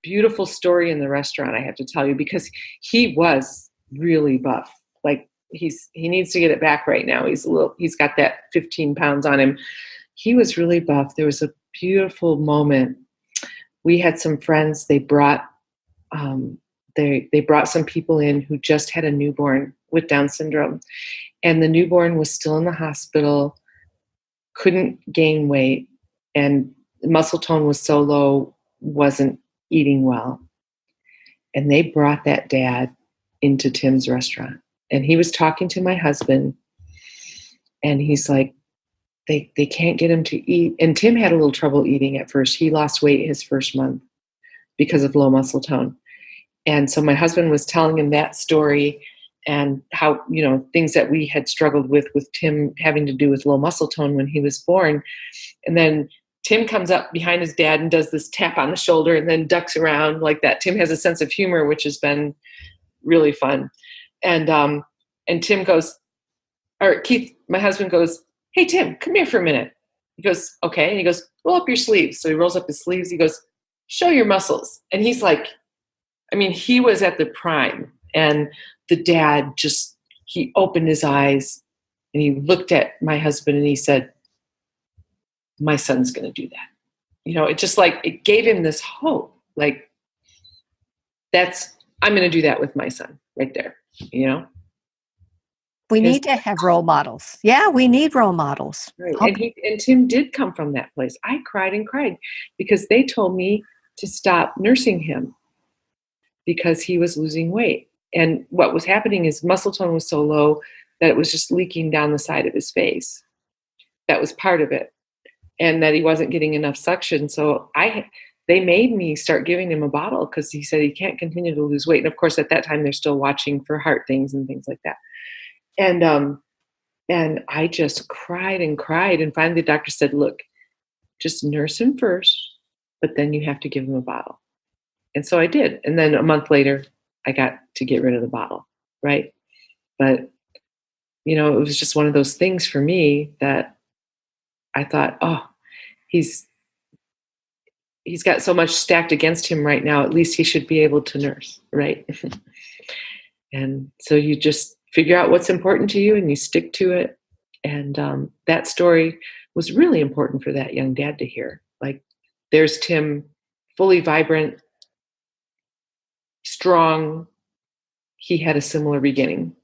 beautiful story in the restaurant, I have to tell you, because he was really buff. Like he needs to get it back right now. He's got that 15 pounds on him. He was really buff. There was a beautiful moment. We had some friends, they brought some people in who just had a newborn with Down syndrome. And the newborn was still in the hospital, couldn't gain weight, and muscle tone was so low, wasn't eating well. And they brought that dad into Tim's restaurant. And he was talking to my husband, and he's like, they can't get him to eat. And Tim had a little trouble eating at first. He lost weight his first month because of low muscle tone. And so my husband was telling him that story and how, things that we had struggled with Tim having to do with low muscle tone when he was born. And then Tim comes up behind his dad and does this tap on the shoulder and then ducks around like that. Tim has a sense of humor, which has been really fun. And Tim goes, or Keith, my husband goes, "Hey, Tim, come here for a minute." He goes, "Okay." And he goes, "Roll up your sleeves." So he rolls up his sleeves. He goes, "Show your muscles." And he's like, he was at the prime. And the dad he opened his eyes and he looked at my husband and he said, "My son's going to do that." It just it gave him this hope. Like, I'm going to do that with my son right there, We need to have role models. Yeah, we need role models. Right. And Tim did come from that place. I cried and cried because they told me to stop nursing him because he was losing weight. And what was happening is muscle tone was so low that it was just leaking down the side of his face. That was part of it. And that he wasn't getting enough suction. So they made me start giving him a bottle because he said he can't continue to lose weight. And of course, at that time, they're still watching for heart things and things like that. And I just cried and cried. And finally, the doctor said, "Look, just nurse him first, but then you have to give him a bottle." And so I did. And then a month later, I got to get rid of the bottle, right? But, it was just one of those things for me that I thought, oh, he's got so much stacked against him right now. At least he should be able to nurse, right? And so you just figure out what's important to you and you stick to it. And that story was really important for that young dad to hear. Like, there's Tim, fully vibrant, strong. He had a similar beginning,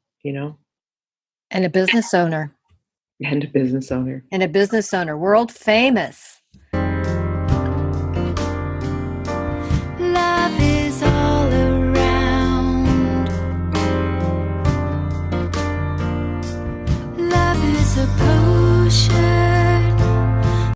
And a business owner. And a business owner. World famous.